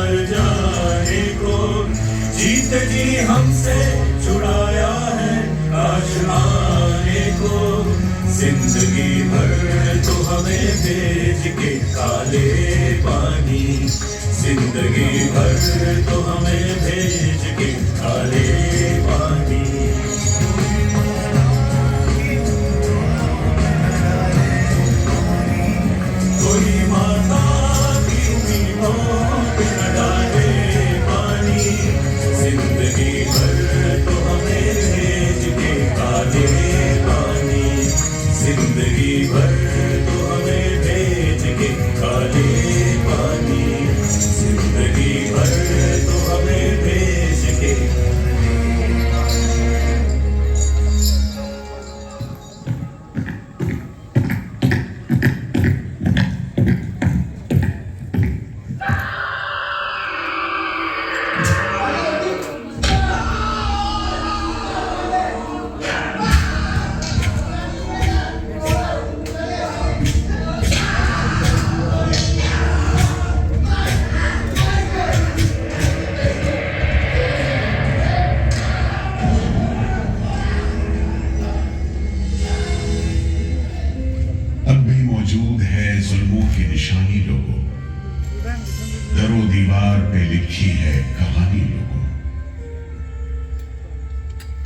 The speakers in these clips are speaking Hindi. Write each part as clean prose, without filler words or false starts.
मर जाने को, जीत जी हमसे छुड़ाया है काश आने को। जिंदगी भर तो हमें भेज के काले पानी, जिंदगी भर तो हमें भेज के काले पानी। कोई माता की उम्मीदों पे न डाले पानी, जिंदगी भर तो हमें भेज के काले पानी, जिंदगी भर तो हमें भेज के काले पानी, जिंदगी भर तो हमें भेज के। मौजूद है जुल्मों की निशानी लोगों, दरो दीवार पे लिखी है कहानी लोगों।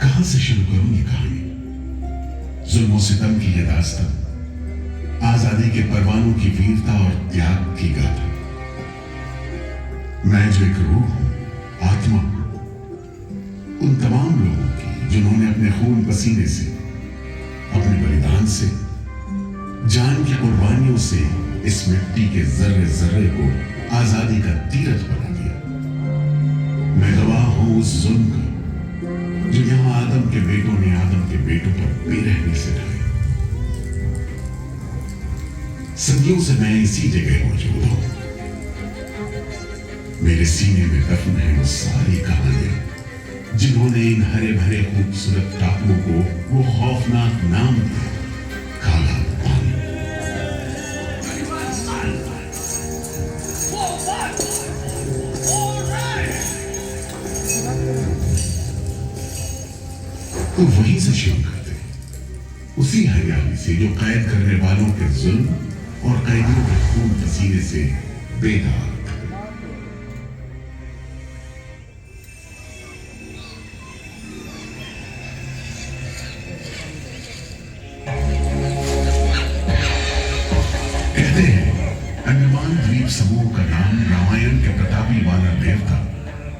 कहां से शुरू करूं ये कहानी? जुल्मों सितम की ये दास्तां, आजादी के परवानों की वीरता और त्याग की गाथा। मैं जो एक रूह हूं, आत्मा हूं, उन तमाम लोगों की जिन्होंने अपने खून पसीने से, अपने बलिदान से, जान की कुर्बानियों से इस मिट्टी के जर्रे जर्रे को आजादी का तीरथ बना दिया। मैं गवाह हूं उस जुल्म का जो यहां आदम के बेटों ने आदम के बेटों पर बेरहमी से ढाया। सदियों से मैं इसी जगह मौजूद हूं। मेरे सीने में दफन है वो सारी कहानियां जिन्होंने इन हरे भरे खूबसूरत टापुओं को वो खौफनाक नाम दिया, काला पानी। तो वहीं से शुरू करते, उसी हरियाली से जो कैद करने वालों के जुल्म और कैदियों के खून पसीने से बेदाग। कहते हैं अंडमान द्वीप समूह का नाम रामायण के प्रतापी वानर देवता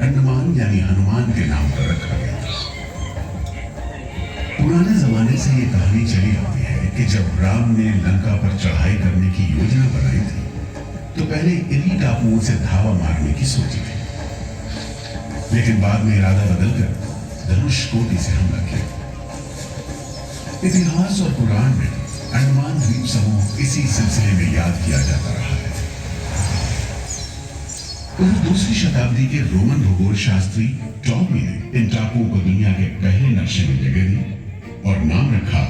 अंडमान यानी हनुमान के नाम पर रखा गया। पुराने जमाने से ये कहानी चली आती है कि जब राम ने लंका पर चढ़ाई करने की योजना बनाई थी तो पहले इन्हीं टापुओं से धावा मारने की सोची थी, लेकिन बाद में इरादा बदलकर धनुषकोटि से हमला किया। इतिहास और पुराण में अंडमान द्वीप समूह इसी सिलसिले में याद किया जाता रहा है। दूसरी शताब्दी के रोमन भूगोल शास्त्री टॉमी ने इन टापुओं को दुनिया के पहले नक्शे में जगह दी और नाम रखा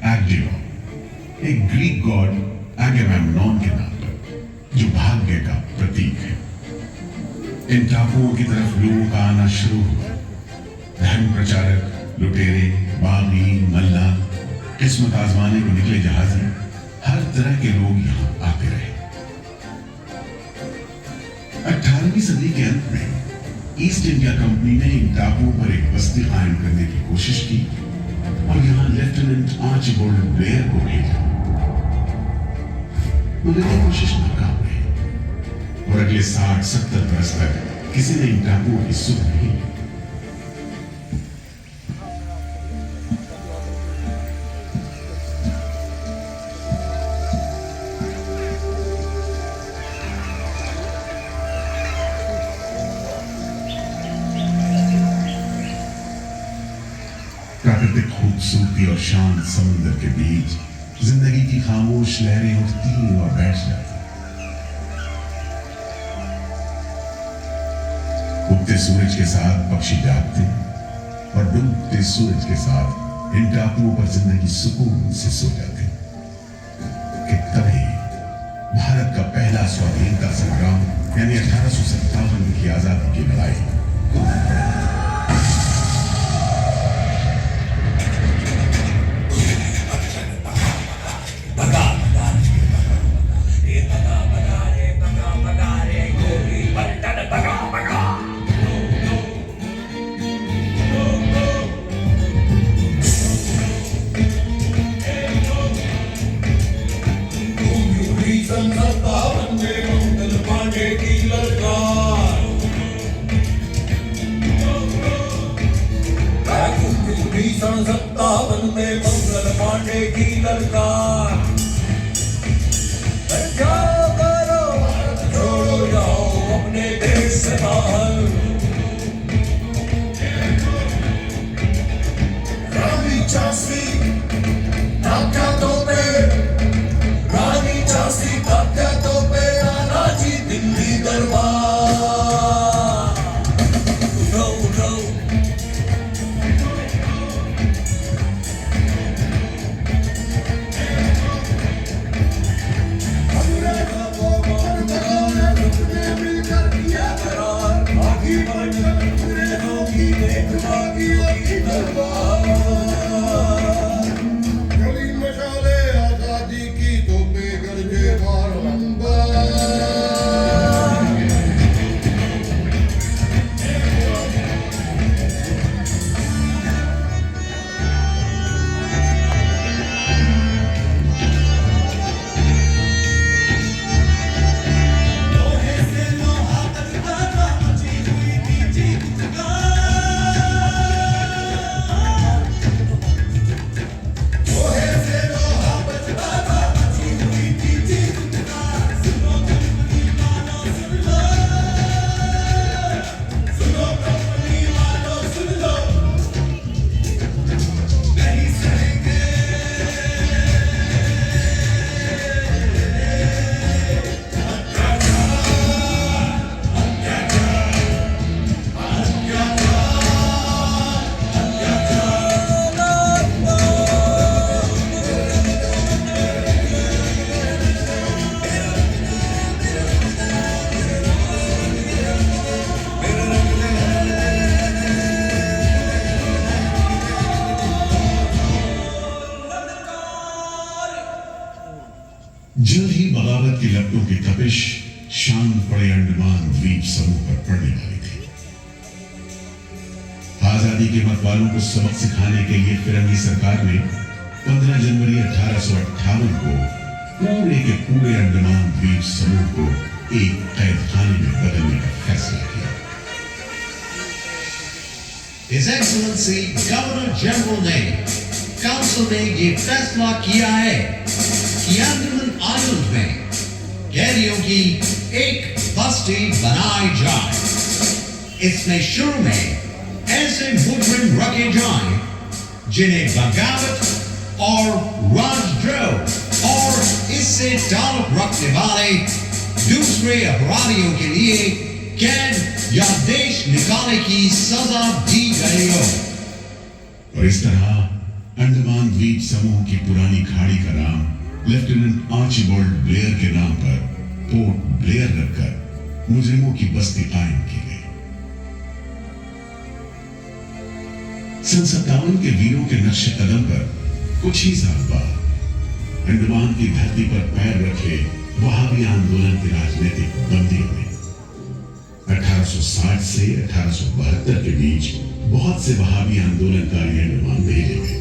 एग्डिवा, एक ग्रीक गॉड एगेमेम्नॉन के नाम पर, जो भाग्य का प्रतीक है। इन टापुओं की तरफ लोगों का आना शुरू हुआ। धर्म प्रचारक, लुटेरे, बागी, मल्ला, किस्मत आजमाने को निकले जहाजी, हर तरह के लोग यहां आते रहे। 18वीं सदी के अंत में ईस्ट इंडिया कंपनी ने इन टापुओं पर एक बस्ती कायम करने की कोशिश की और यहां लेफ्टिनेंट आर्चिबाल्ड ब्लेयर को भेजा, मगर ये कोशिश नाकाम रही और अगले 60-70 बरस तक किसी ने इन टापुओं की सुध नहीं ली। प्राकृतिक खूबसूरती और शांत समुद्र के बीच जिंदगी की खामोश लहरें उठती और बैठ जाती। उगते सूरज के साथ पक्षी जागते और डूबते सूरज के साथ इन टापुओं पर जिंदगी सुकून से सो जाती। कि तभी भारत का पहला स्वाधीनता संग्राम यानी 1857 की आजादी की लड़ाई। सन 57 में मंगल पांडे की ललकार। जाओ करो छोड़ो जाओ अपने देश से बाहर। रानी झांसी ताकतों पे, रानी झांसी ताकतों पे, नानाजी दिल्ली दरबार। उठो उठो जल्द ही बगावत की लपटों की तपिश शान पड़े अंडमान द्वीप समूह पर पड़ने वाली थी। आजादी के मतवालों को सबक सिखाने के लिए फिरंगी सरकार ने 15 जनवरी 1858 को पूरे के पूरे अंडमान द्वीप समूह को एक कैदखाने में बदलने का फैसला किया। His Excellency Governor General ने काउंसिल ने ये फैसला किया है कि अंडमान आइलैंड में कैदियों की एक बस्ती बनाई जाए। इसमें शुरू में ऐसे मुजरिम रखे जाएं जिन्हें बगावत और राजद्रोह और इससे ताल्लुक रखने वाले दूसरे अपराधियों के लिए कैद या देश निकालने की सजा दी गई हो। और इस तरह अंडमान द्वीप समूह की पुरानी खाड़ी का नाम लेफ्टिनेंट आर्चिबाल्ड ब्लेयर के नाम पर पोर्ट ब्लेयर रखकर मुजरिमों की बस्ती कायम की गई। सन 57 के वीरों के नक्शे कदम पर कुछ ही साल बाद अंडमान की धरती पर पैर रखे वहाबी आंदोलन के राजनीतिक बंदी हुए। 1860 से 1872 के बीच बहुत से वहाबी आंदोलनकारी अंडमान भेजे गए।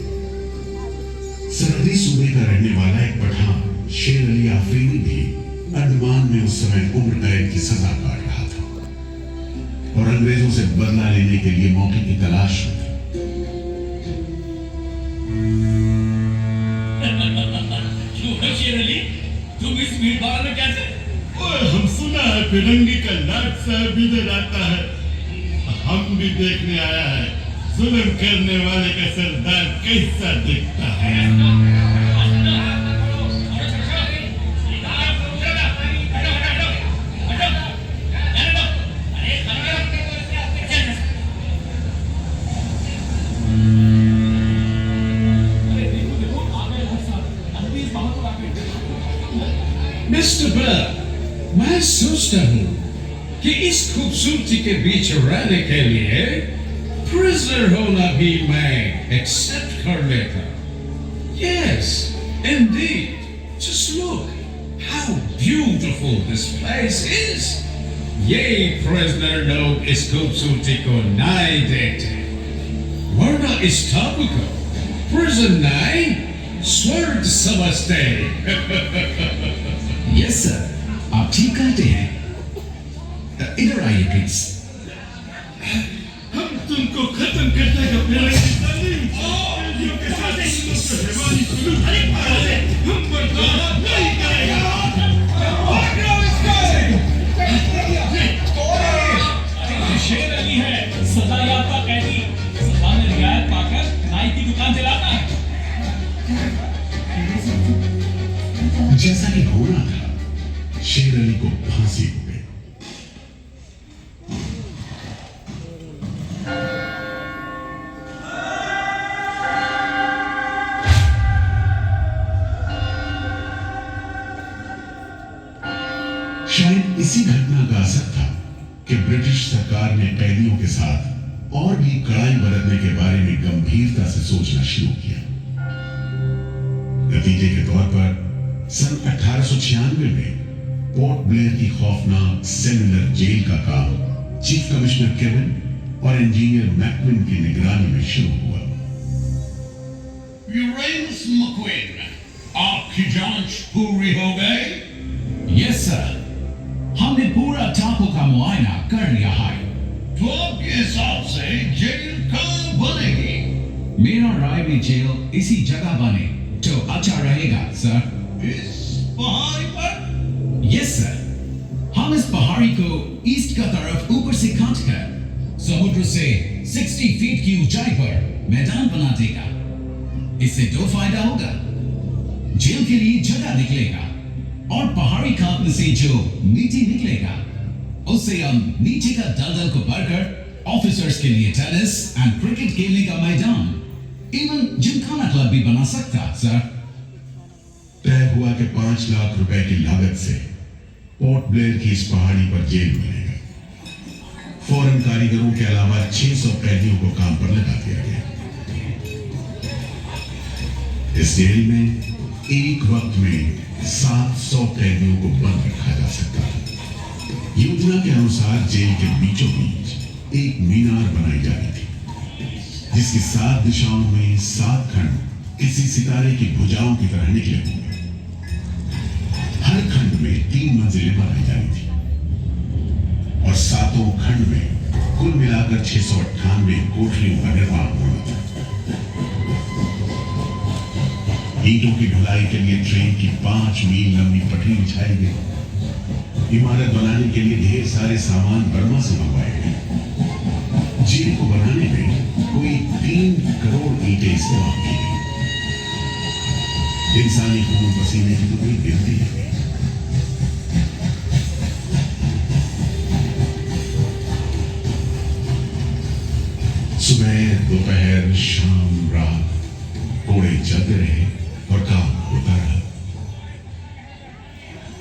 सरहदी सूबे का रहने वाला एक पठान शेर अली आफरीदी भी अंडमान में उस समय उम्र कैद की सजा काट रहा था और अंग्रेजों से बदला लेने के लिए मौके की तलाश में था। शेर अली, तुम इस भीड़ भाड़ में कैसे? हम सुना है फिरंगी का लाट साहब इधर आता है। हम भी देखने आया है जुल्म करने वाले का सरदार कैसा दिखता है। Mr. Burr, मैं सोचता हूँ कि इस खूबसूरती के बीच रहने के लिए प्रिजनर होना भी मैं एक्सेप्ट कर लेता. Yes, indeed. Just look how beautiful this place is. ये prisoner लोग इस खूबसूरती को नहीं देखते, वरना इस टापू को prison नहीं स्वर्ग समझते. यस सर, आप ठीक कहते हैं. इधर आइए प्लीज. हम तुमको खत्म कर देगा फिरंगी तालीम. कैदियों के साथ रहवानी सुलूक हम बर्दाश्त नहीं करेगा. शेर अली है, सजा याफ्ता कैदी, सजा में रियायत पाकर नाई की दुकान चलाता है. जैसा कि होना था, शेर अली को फांसी हो गई. शायद इसी घटना का असर था कि ब्रिटिश सरकार ने कैदियों के साथ और भी कड़ाई बरतने के बारे में गंभीरता से सोचना शुरू किया. नतीजे के तौर पर सन 1896 में पोर्ट ब्लेयर की खौफनाक सेलुलर जेल का काम चीफ कमिश्नर केविन और इंजीनियर मैकविन की निगरानी में शुरू हुआ. यूरेनस मक्विन, आपकी जांच पूरी हो गई? यस सर, हमने पूरा टापू का मुआयना कर लिया है. तो आपके हिसाब से जेल कहाँ बनेगी? मेरा राय में जेल इसी जगह बने तो अच्छा रहेगा सर. इस पहाड़ी पर? यस सर, हम इस पहाड़ी को ईस्ट का तरफ ऊपर से काटकर समुद्र से 60 फीट की ऊंचाई पर मैदान बना देगा. इससे दो फायदा होगा. जेल के लिए जगह निकलेगा और पहाड़ी काटने से जो मिट्टी निकलेगा उससे हम नीचे का दलदल को भरकर ऑफिसर्स के लिए टेनिस एंड क्रिकेट खेलने का मैदान, इवन जिमखाना क्लब भी बना सकता सर. तय हुआ कि 5 लाख रुपए की लागत से पोर्ट ब्लेयर की इस पहाड़ी पर जेल बनेगा. फौरन कारीगरों के अलावा 600 कैदियों को काम पर लगा दिया गया. इस जेल में एक वक्त में 700 कैदियों को बंद रखा जा सकता है. योजना के अनुसार जेल के बीचों बीच एक मीनार बनाई जानी थी, जिसकी 7 दिशाओं में 7 खंड किसी सितारे की भुजाओं की तरह निकले होंगे. हर खंड में 3 मंजिलें बनाई जानी थी और 7 खंड में कुल मिलाकर 698 कोठरियों का निर्माण होना था. ईंटों की ढुलाई के लिए ट्रेन की 5 मील लंबी पटरी बिछाई गई. इमारत बनाने के लिए ढेर सारे सामान बर्मा से मंगवाए गए. जेल को बनाने में कोई 3 करोड़ ईंटें इस्तेमाल की गई. इंसानी खून पसीने की तो कोई गिनती नहीं. सुबह दोपहर शाम रात घोड़े चलते रहे और काम होता रहा.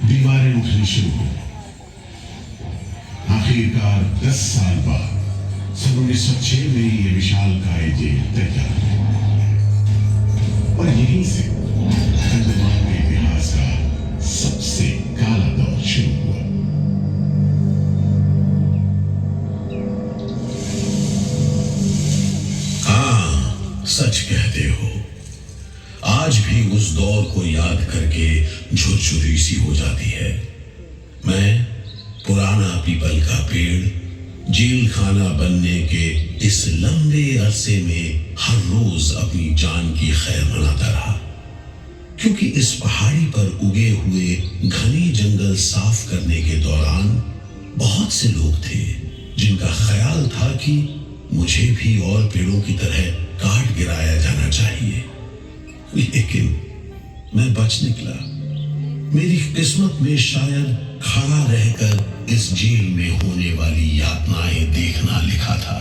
दीवारें उठनी शुरू हुई. आखिरकार 10 साल बाद सन 1906 में ये विशालकाय जेल तैयार हुई और यहीं से अंडमान के इतिहास का सबसे काला दौर शुरू हुआ. हाँ, सच कहते हो. आज भी उस दौर को याद करके झुरझुरी सी हो जाती है. मैं पुराना पीपल का पेड़ जेल खाना बनने के इस लंबे अरसे में हर रोज अपनी जान की खैर मनाता रहा, क्योंकि इस पहाड़ी पर उगे हुए घने जंगल साफ करने के दौरान बहुत से लोग थे जिनका ख्याल था कि मुझे भी और पेड़ों की तरह काट गिराया जाना चाहिए. लेकिन मैं बच निकला. मेरी किस्मत में शायद खड़ा रहकर इस जेल में होने वाली यातनाएं देखना लिखा था.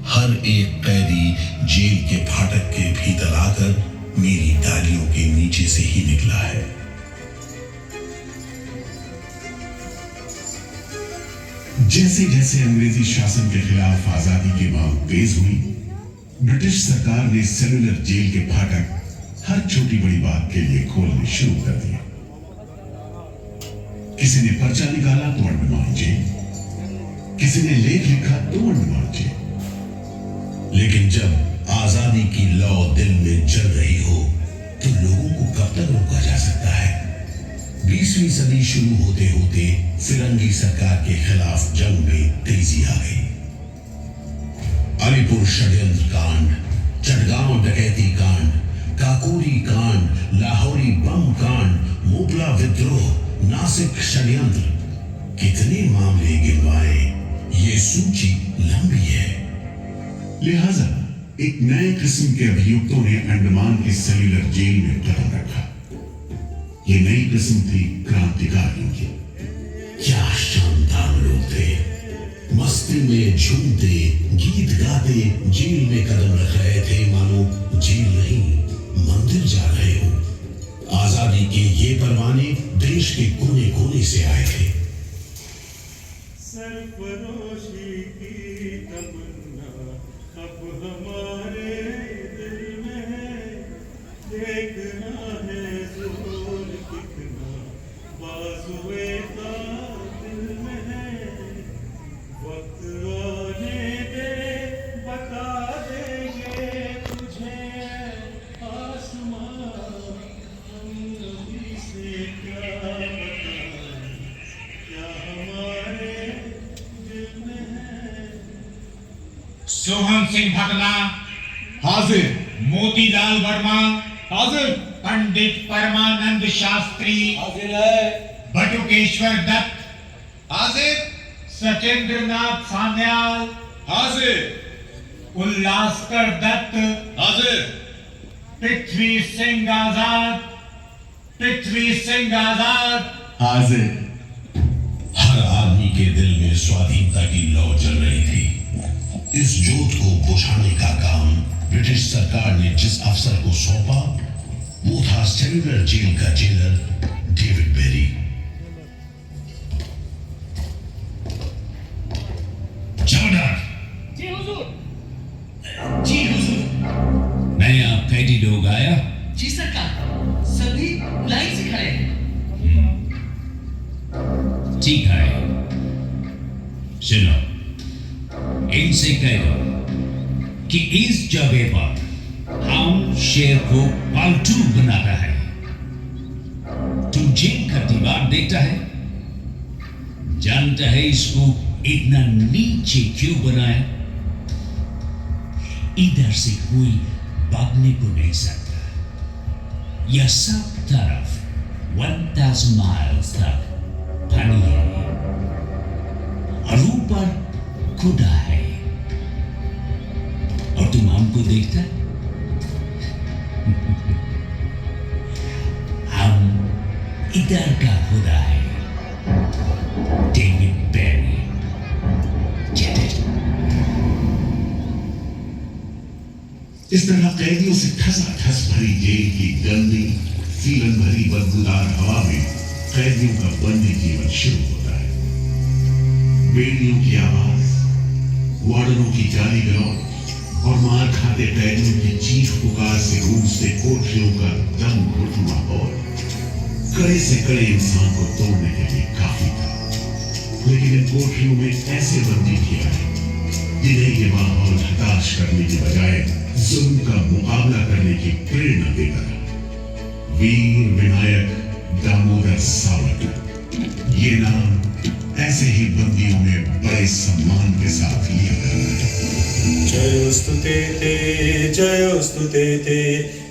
हर एक कैदी जेल के फाटक के भीतर आकर मेरी डालियों के नीचे से ही निकला है. जैसे जैसे अंग्रेजी शासन के खिलाफ आजादी की मांग तेज हुई, ब्रिटिश सरकार ने सेलुलर जेल के फाटक हर छोटी बड़ी बात के लिए खोलने शुरू कर दिए। किसी ने पर्चा निकाला तो अंडमान जेल, किसी ने लेख लिखा तो अंडमान जेल। लेकिन जब आजादी की लौ दिल में जल रही हो तो लोगों को कब तक रोका जा सकता है? 20वीं सदी शुरू होते होते फिरंगी सरकार के खिलाफ जंग में तेजी आ गई। अलीपुर षड्यंत्र कांड, चटगांव डकैती कांड, काकोरी कांड, लाहौरी बम कांड, मोपला विद्रोह, नासिक षड्यंत्र, कितने मामले गिनवाए, ये सूची लंबी है। लिहाजा एक नए किस्म के अभियुक्तों ने अंडमान की सेल्युलर जेल में कदम रखा। ये नई किस्म थी क्रांतिकारियों की। क्या शानदार लोग थे, मस्ती में झूमते, गीत गाते जेल में कदम रख रहे थे, मानो जेल नहीं मंदिर जा रहे हो। आजादी के ये परवाने देश के कोने कोने से आए थे। सरफरोशी की तमन्ना अब हमारे दिल में है, देखना है जोर कितना बाजुए का दिल में है, वक्त आने दे बता देंगे तुझे आसमां, हम अभी से क्या बताएं, क्या हमारे दिल में है। सोहन सिंह भगला हाजिर। मोतीलाल वर्मा हाजिर। पंडित परमानंद शास्त्री हाजिर है। बटुकेश्वर दत्त हाजिर। सत्येंद्र नाथ सान्याल हाजिर। उल्लासकर दत्त हाजिर। पृथ्वी सिंह आजाद, पृथ्वी सिंह आजाद। हाजिर। हर आदमी के दिल में स्वाधीनता की लौ जल रही थी। इस जोत को बुझाने का काम ब्रिटिश सरकार ने जिस अफसर को सौंपा वो था सेल्युलर जेल का जेलर डेविड बेरी। जमादार। जी हुजूर। जी हुजूर। नया कैदी लोग आया। जी सरकार, सभी लाइन से खड़े हैं। ठीक है, सुनो, इनसे कह दो कि इस जगह पर हम शेर को पालतू बनाता है। तू जेल का दीवार देखता है, जानता है इसको इतना नीचे क्यों बनाया? इधर से कोई भागने को नहीं सकता। यह सब तरफ 1000 माइल्स तक पानी है और ऊपर खुदा है, और तुम हमको देखता है? हम इधर का खुदा है, डेविड बेरी। Get it? इस तरह कैदियों से ठसाठस भरी जेल की गंदी सीलन भरी बदबूदार हवा में कैदियों का बंदी जीवन शुरू होता है। बेड़ियों की आवाज, वार्डनों की गाली गलौज और मार खाते कैदियों की चीख पुकार से गूंजते कोठरियों का दम घुटू माहौल कड़े से कड़े इंसान को तोड़ने के लिए काफी था। लेकिन इन कोठरियों में ऐसे बंदी भी आए जिन्हें ये माहौल हताश करने की बजाय जुल्म का मुकाबला करने की प्रेरणा देता था। वीर विनायक दामोदर सावरकर, ये नाम ऐसे ही बंदियों में बड़े सम्मान के साथ लिया जाता है। जयोस्तु ते ते, जयोस्तु ते ते,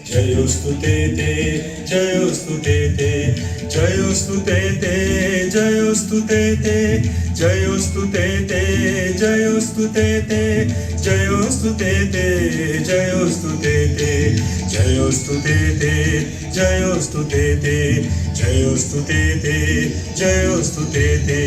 जयोस्तु ते ते, जयोस्तु ते ते, जयोस्तु ते ते, जयोस्तु ते ते, जयोस्तु ते ते, जयोस्तु ते ते, जयोस्तु ते ते, जयोस्तु ते ते, जयोस्तु ते ते, जयोस्तु ते ते, जयोस्तु ते ते, जयोस्तु ते ते।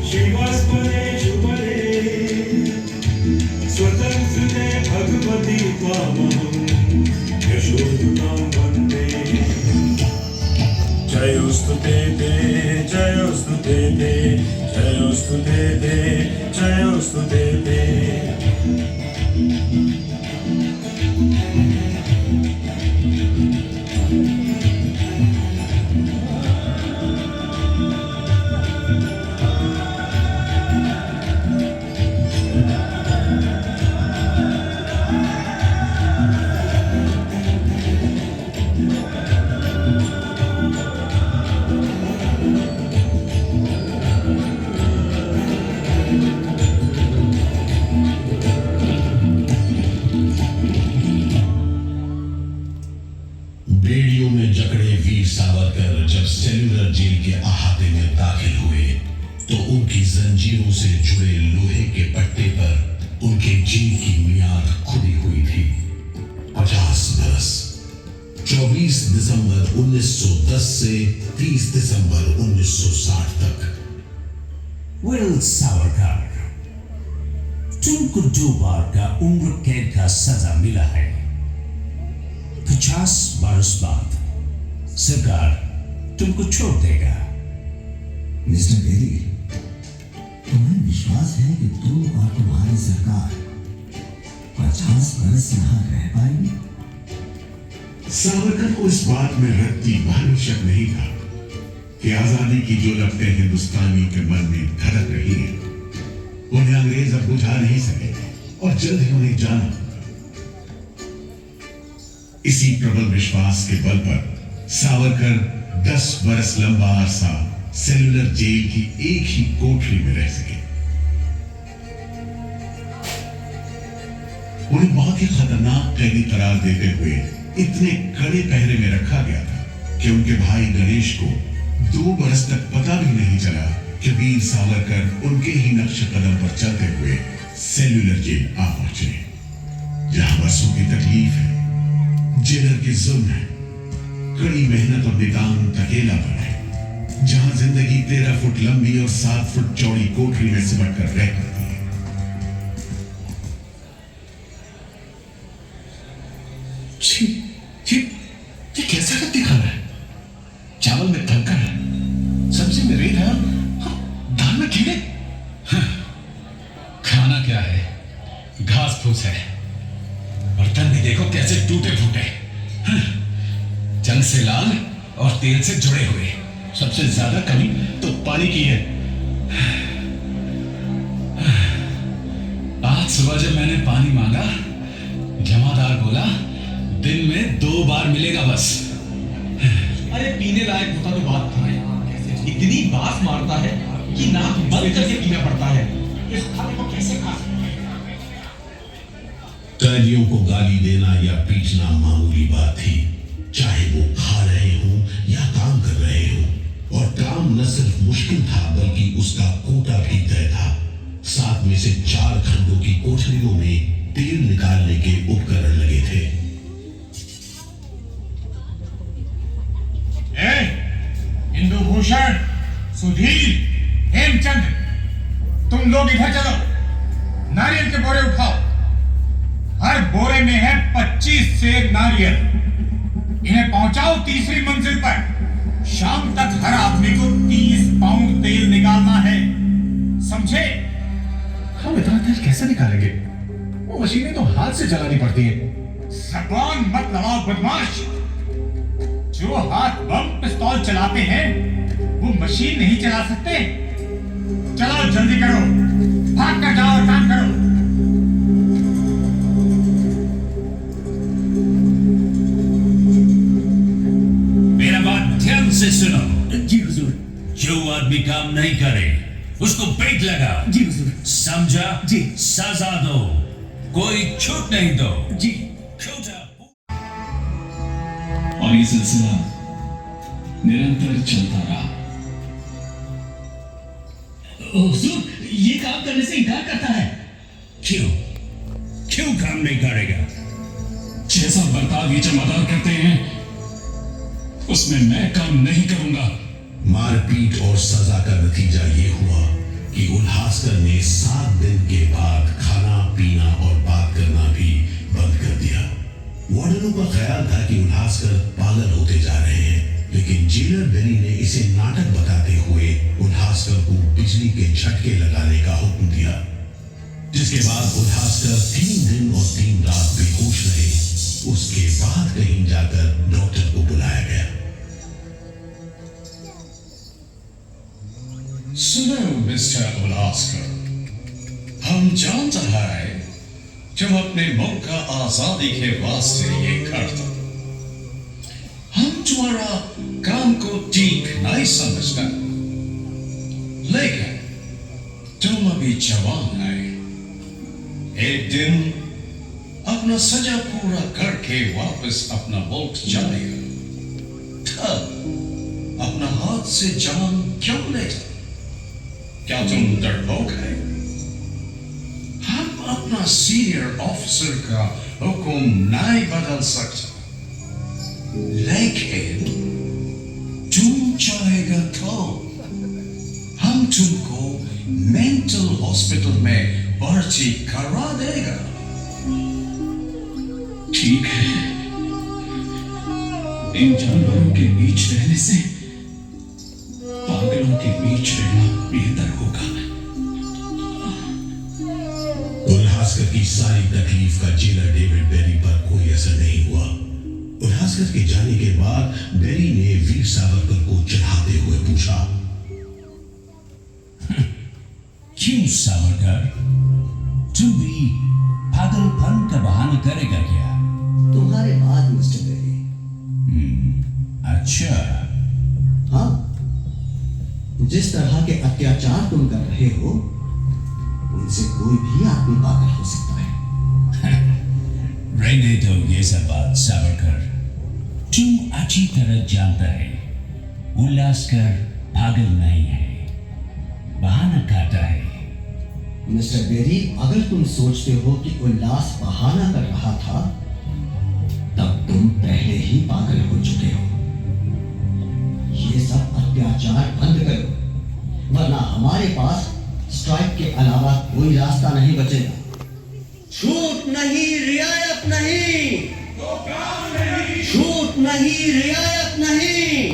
श्रीवास्पदे शुभदे जयोस्तु ते ते जयोस्तु ते ते जयोस्तु ते ते जयोस्तु ते ते बेड़ियों में जकड़े वीर सावरकर जब सेल्यूलर जेल के अहाते में दाखिल हुए तो उनकी जंजीरों से जुड़े लोहे के पट्टे पर उनके जेल की मियाद खुदी हुई थी 50 बरस। 24 दिसंबर 1910 से 30 दिसंबर 1960 तक। विल सावरकर, तुमको 2 बार का उम्र कैद का सजा मिला है। 50 बरस बाद सरकार तुमको छोड़ देगा। मिस्टर बेरी, तुम्हें विश्वास है कि तुम और तुम्हारी सरकार 50 बरस यहाँ रह पाएगी? सावरकर को इस बात में रत्ती भर शक नहीं था कि आजादी की जो लपटें हिंदुस्तानियों के मन में धड़क रही हैं, उन्हें अंग्रेज अब बुझा नहीं सके और जल्द ही उन्हें जाना होगा। इसी प्रबल विश्वास के बल पर सावरकर 10 बरस लंबा अरसा सेल्यूलर जेल की एक ही कोठरी में रह सके। उन्हें बहुत ही खतरनाक कैदी करार देते हुए इतने कड़े पहरे में रखा गया था कि उनके भाई गणेश को 2 बरस तक पता भी नहीं चला कि वीर सावरकर उनके ही नक्श कदम पर चलते हुए सेल्यूलर जेल आ पहुंचे, जहां बरसों की तकलीफ है, जेलर के जुल्म है, कड़ी मेहनत और नितांत अकेलापन है, जहां जिंदगी 13 फुट लंबी और 7 फुट चौड़ी कोठरी में सिमट कर रह करती है। ये कैसा रत्ती खाना है? चावल में कंकड़ है, सब्जी में रेत है, दाल में कीड़े। खाना क्या है? घास फूस है। बर्तन भी देखो कैसे टूटे फूटे, जंग से लाल और तेल से जुड़े हुए। सबसे ज्यादा कमी तो पानी की है। आज सुबह जब मैंने पानी मांगा, जमादार बोला दिन में 2 बार मिलेगा बस। अरे पीने लायक होता तो बात था, इतनी बास मारता है कि नाक बंद करके पीना पड़ता है। इस खाने को कैसे खा सकते हैं? कैदियों को गाली देना या पीटना मामूली बात थी, चाहे वो खा रहे हों या काम कर रहे हों। और काम न सिर्फ मुश्किल था बल्कि उसका कोटा भी तय था। 7 में से 4 खंडों की कोठरियों में तेल निकालने के उपकरण लगे थे। इंदुभूषण, सुधीर, हेमचंद, तुम लोग इधर चलो। नारियल के बोरे उठाओ। हर बोरे में है 25 सेर नारियल। इन्हें पहुंचाओ 3री मंजिल पर। शाम तक हर आदमी को 30 पाउंड तेल निकालना है, समझे? हम इतना तेल कैसे निकालेंगे? वो मशीनें तो हाथ से चलानी पड़ती हैं। जबान मत लड़ाओ बदमाश। जो हाथ बम पिस्तौल चलाते हैं वो मशीन नहीं चला सकते। चलो जल्दी करो, भाग कर जाओ और काम करो। मेरा बात ध्यान से सुनो। जी हुजूर। जो आदमी काम नहीं करे उसको पेट लगा। जी हुजूर। समझा? जी। सजा दो, कोई छूट नहीं दो। जी। और ये सिलसिला निरंतर चलता रहा। हुजूर, ये काम करने से इनकार करता है। क्यों काम नहीं करेगा? जैसा बर्ताव ये जमादार करते हैं उसमें मैं काम नहीं करूंगा। मारपीट और सजा का नतीजा ये हुआ कि उल्हासकर ने 7 दिन के बाद खाना पीना और बात करना भी बंद कर दिया। वार्डनों का ख्याल था कि उल्हासकर पागल होते जा रहे हैं, लेकिन जेलर बेरी ने इसे मिस्टर उलास्कर, हम जानते हैं तुम अपने मुल्क का आजादी के वास्ते ये करते। हम तुम्हारा काम को ठीक नहीं समझते, लेकिन तुम अभी जवान है। एक दिन अपना सजा पूरा करके वापस अपना मुल्क जाएगा, तब अपना हाथ से जान क्यों लेता? क्या तुम डरपोक है? हम अपना सीनियर ऑफिसर का हुक्म नहीं बदल सकते, लेकिन तुम चाहेगा तो हम तुमको मेंटल हॉस्पिटल में भर्ती करा देगा। ठीक है, इन जानवरों के बीच रहने से पागलों के बीच रहना बेहतर होगा। उल्हासकर की सारी तकलीफ का जेलर डेविड बेरी पर कोई असर नहीं हुआ। उल्हासकर के जाने के बाद बेरी ने वीर सावरकर को चिढ़ाते हुए पूछा, क्यों सावरकर, तुम भी पागलपन का बहाना करेगा क्या? तुम्हारे बाद मिस्टर बेरी। अच्छा, हाँ, जिस तरह के अत्याचार तुम कर रहे हो उनसे कोई भी आदमी पागल हो सकता है। रहने दो ये सब बात सावरकर। तुम अच्छी तरह जानता है उल्लासकर पागल नहीं है, बहाना खाता है। मिस्टर बेरी, अगर तुम सोचते हो कि उल्लास बहाना कर रहा था, तब तुम पहले ही पागल हो चुके हो। ये सब अत्याचार बंद करो, वरना हमारे पास स्ट्राइक के अलावा कोई रास्ता नहीं बचेगा। छूट नहीं, रियायत नहीं, छूट नहीं, रियायत नहीं।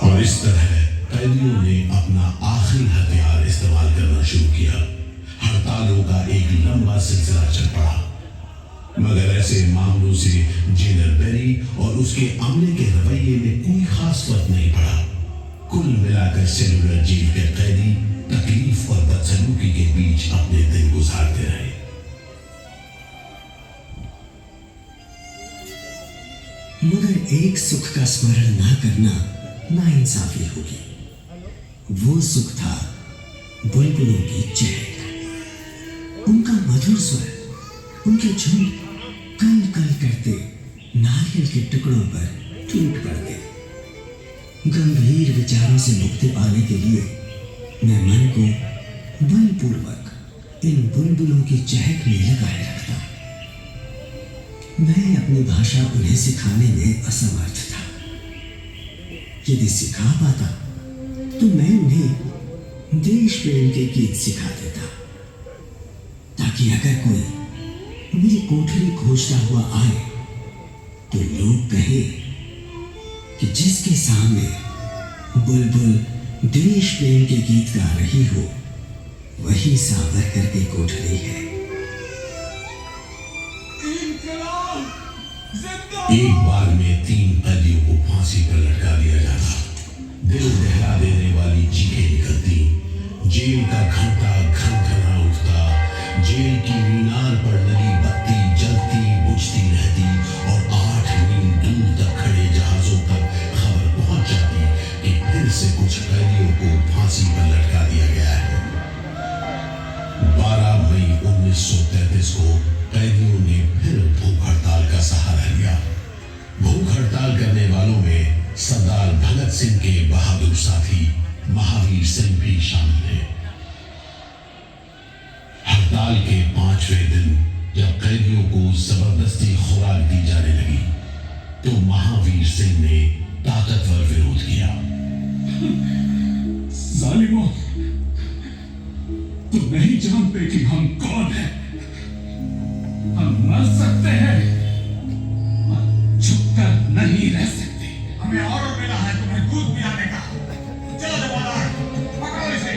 और इस तरह कैदियों ने अपना आखिरी हथियार इस्तेमाल करना शुरू किया। हड़तालों का एक लंबा सिलसिला चल पड़ा, मगर ऐसे मामलों से जेलर बेरी और उसके अमले के रवैये में कोई खास फर्क नहीं पड़ा। कुल मिलाकर सेलुलर जेल के कैदी तकलीफ और बदसलूकी के बीच अपने दिन गुजारते रहे। मगर एक सुख का स्मरण ना करना नाइंसाफी होगी। वो सुख था बुलबुलों की चहक, उनका मधुर स्वर, उनके झुंड कल कल करते नारियल के टुकड़ों पर टूट पड़ते। गंभीर विचारों से मुक्ति पाने के लिए मैं मन को बलपूर्वक इन बुलबुलों की चहक में लगाए रखता। मैं अपनी भाषा उन्हें सिखाने में असमर्थ था। यदि सिखा पाता तो मैं उन्हें देश प्रेम के गीत सिखा देता, ताकि अगर कोई मेरी कोठरी खोजता हुआ आए तो लोग कहें कि जिसके सामने बुलबुल देश प्रेम के गीत गा रही हो वही सावरकर की कोठरी है। एक बार में 3 कैदियों को फांसी पर लटका दिया जाता। दिल दहला देने वाली चीखें निकलती, जेल का घंटा घन-घना उठता, जेल की मीनार पर लगी बत्ती जलती बुझती रहती और 8 मील दूर तक खड़े जहाजों तक खबर पहुंच जाती कि फिर से कुछ कैदियों को फांसी पर लटका दिया गया है। 12 मई 1933 को कैदियों ने फिर भूख हड़ताल का सहारा लिया। भूख हड़ताल करने वालों में सरदार भगत सिंह के बहादुर साथी महावीर सिंह भी शामिल थे। हड़ताल के 5वें दिन जब कैदियों को जबरदस्ती खुराक दी जाने लगी तो महावीर सिंह ने ताकतवर विरोध किया। जालिमों, तुम नहीं जानते कि हम कौन हैं। हम मर सकते हैं, छुपकर नहीं रह सकते। हमें ऑर्डर मिला है तुम्हें दूध पिलाने का। चलो जवान, पकड़ो इसे।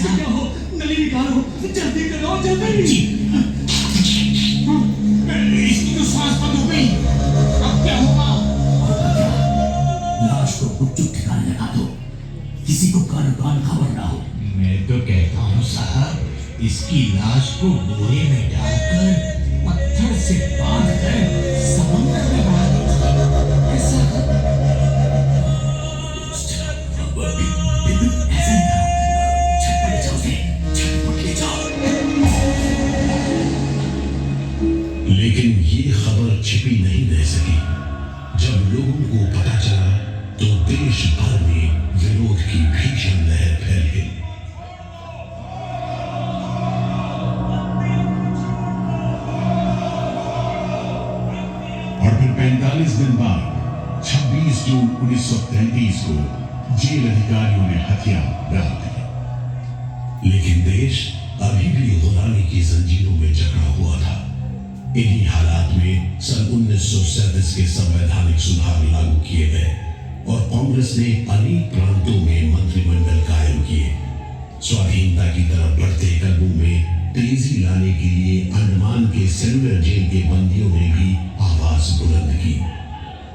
ऐसा क्या हो? नली निकालो, जल्दी करो, जल्दी। इसकी तो सांस बंद हो गई। अब क्या होगा? लाश को गुपचुप ठिकाने लगा दो, किसी को कान खबर ना हो। मैं तो कहता हूँ साहब, इसकी लाश को बोरे में डालकर पत्थर से बांधकर समुद्र में बहा दीजिए। ऐसा छत पर ले जाओ उसे, छत पर ले जाओ। लेकिन ये खबर छिपी नहीं रह सकी। जब लोगों को पता चला तो देश भर में विरोध की भीषण लहर फैल गई। और फिर 45 दिन बाद 26 जून 1933 को जेल अधिकारियों ने हथियार डाल दिए। लेकिन देश अभी भी गुलामी की जंजीरों में जकड़ा हुआ था। इन्हीं हालात में सन 1937 के संवैधानिक सुधार लागू किए गए और कांग्रेस ने अनेक प्रांतों में मंत्रिमंडल कायम किए। स्वाधीनता की तरफ बढ़ते कदमों में तेजी लाने के लिए अंडमान के सेलुलर जेल के बंदियों ने भी आवाज बुलंद की।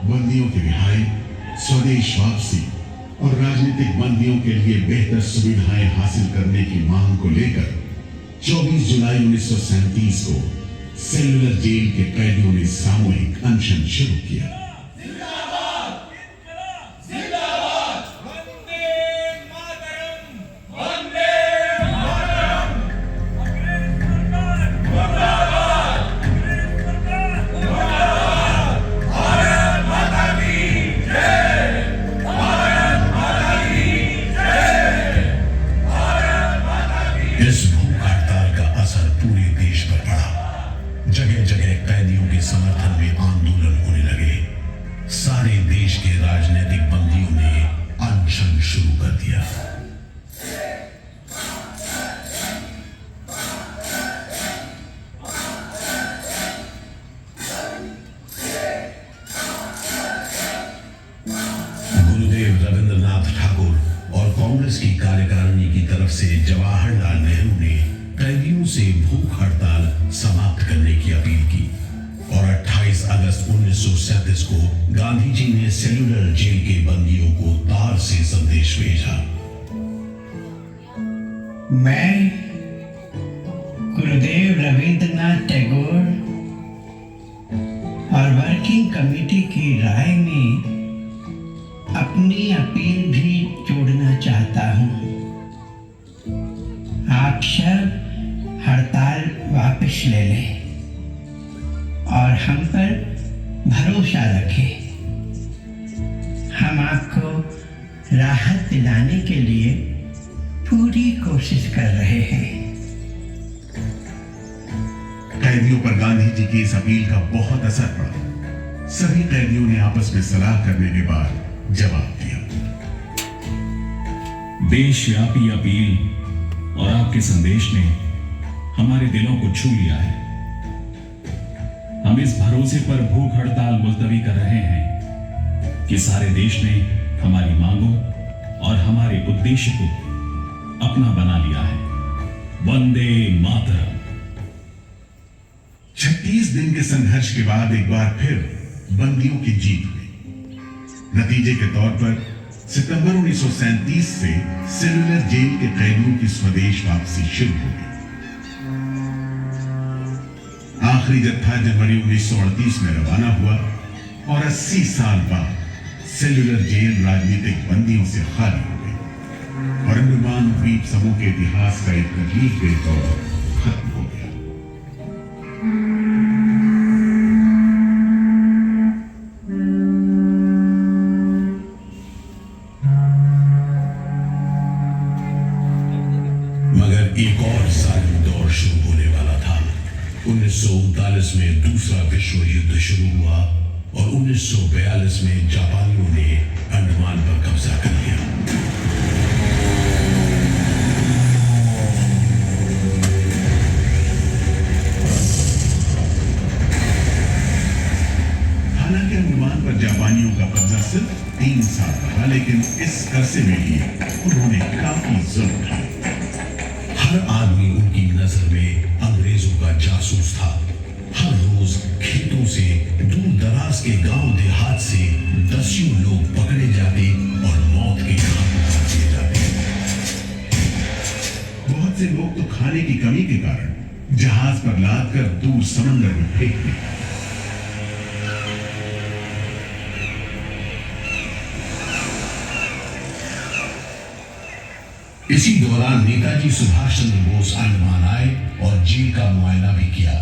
बंदियों की रिहाई, स्वदेश वापसी और राजनीतिक बंदियों के लिए बेहतर सुविधाएं हासिल करने की मांग को लेकर 24 जुलाई 1937 को सेलुलर जेल के कैदियों ने सामूहिक अनशन शुरू किया। इस भूख हड़ताल का असर पूरे देश पर पड़ा। जगह जगह कैदियों के समर्थन में आंदोलन होने लगे। सारे देश के राजनीतिक बंदियों ने अनशन शुरू कर दिया। गुरुदेव रविंद्रनाथ ठाकुर और कांग्रेस की कार्यकारिणी की तरफ से जवाहरलाल नेहरू ने कैदियों से भूख हड़ताल समाप्त करने की अपील की और 28 अगस्त 1937 को गांधी जी ने सेलुलर जेल के बंदियों को तार से संदेश भेजा। मैं गुरुदेव रविंद्रनाथ टैगोर और वर्किंग कमेटी की राय में अपनी अपील भी जोड़ना चाहता हूं। आप सब हड़ताल वापस ले लें और हम पर भरोसा रखें। हम आपको राहत दिलाने के लिए पूरी कोशिश कर रहे हैं। कैदियों पर गांधी जी की इस अपील का बहुत असर पड़ा। सभी कैदियों ने आपस में सलाह करने के बाद जवाब दिया। देशव्यापी अपील और आपके संदेश ने हमारे दिलों को छू लिया है। हम इस भरोसे पर भूख हड़ताल मुलतवी कर रहे हैं कि सारे देश ने हमारी मांगों और हमारे उद्देश्य को अपना बना लिया है। वंदे मातरम। 36 दिन के संघर्ष के बाद एक बार फिर बंदियों की जीत हुई। नतीजे के तौर पर सितंबर 1937 से सेलुलर जेल के कैदियों की स्वदेश वापसी शुरू हो गई। आखिरी जत्था जनवरी 1938 में रवाना हुआ और 80 साल बाद सेलुलर जेल राजनीतिक बंदियों से खाली हो गई और अंडमान द्वीप समूह के इतिहास का एक अजीब दौर खत्म हो गया। मगर एक और जालिम दौर शुरू होने वाला था। 1939 में दूसरा विश्व युद्ध शुरू हुआ और 1942 में जापानियों ने अंडमान पर कब्जा कर लिया। हालांकि अंडमान पर जापानियों का कब्जा सिर्फ 3 साल रहा, लेकिन इस अरसे में ही उन्होंने काफी जुल्म ढाए। हर आदमी उनकी नजर में अंग्रेजों का जासूस था। हर रोज खेतों से, दूर दराज के गांव देहात से दसियों लोग पकड़े जाते और मौत के घाट उतार दिए जाते। बहुत से लोग तो खाने की कमी के कारण जहाज पर लाद कर दूर समंदर में फेंक दिए। इसी दौरान नेताजी सुभाष चंद्र बोस अंडमान आए और जेल का मुआयना भी किया,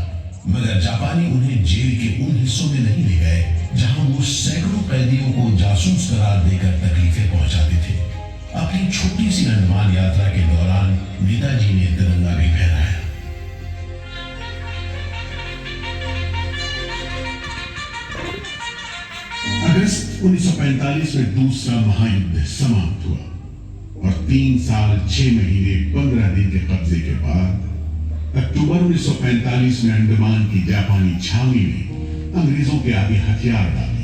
मगर जापानी उन्हें जेल के उन हिस्सों में नहीं ले गए जहां वो सैकड़ों कैदियों को जासूस करार देकर तकलीफें पहुंचाते थे। अपनी छोटी सी अंडमान यात्रा के दौरान नेताजी ने तिरंगा भी फहराया। अगस्त 1945 में दूसरा महायुद्ध समाप्त हुआ और 3 साल 6 महीने 15 दिन के कब्जे के बाद अक्टूबर 1945 में अंडमान की जापानी छावनी में अंग्रेजों के आगे हथियार डाल दिए।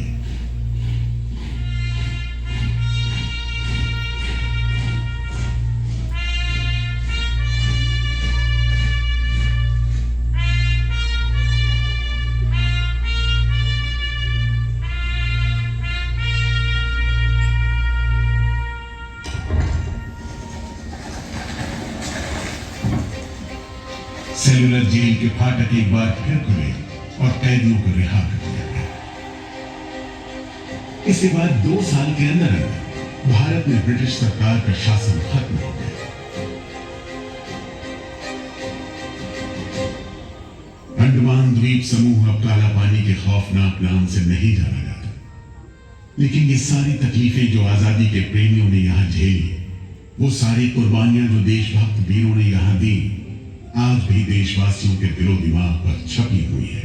सेलुलर जेल के फाटक एक बार फिर खुले और कैदियों को रिहा कर दिया गया। इसके बाद 2 साल के अंदर भारत में ब्रिटिश सरकार का शासन खत्म हो गया। अंडमान द्वीप समूह अब काला पानी के खौफनाक नाम से नहीं जाना जाता, लेकिन ये सारी तकलीफें जो आजादी के प्रेमियों ने यहां झेली, वो सारी कुर्बानियां जो देशभक्त वीरों ने यहां दी, आज भी देशवासियों के दिलो दिमाग पर छपी हुई है।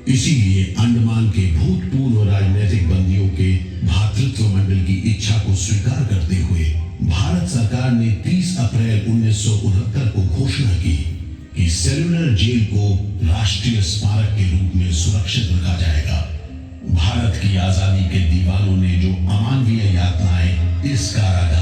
इसीलिए अंडमान के भूतपूर्व राजनीतिक बंदियों के भातृत्व मंडल की इच्छा को स्वीकार करते हुए भारत सरकार ने 30 अप्रैल 1969 को घोषणा की कि सेलुलर जेल को राष्ट्रीय स्मारक के रूप में सुरक्षित रखा जाएगा। भारत की आजादी के दीवानों ने जो अमानवीय यातनाएं इस कारागार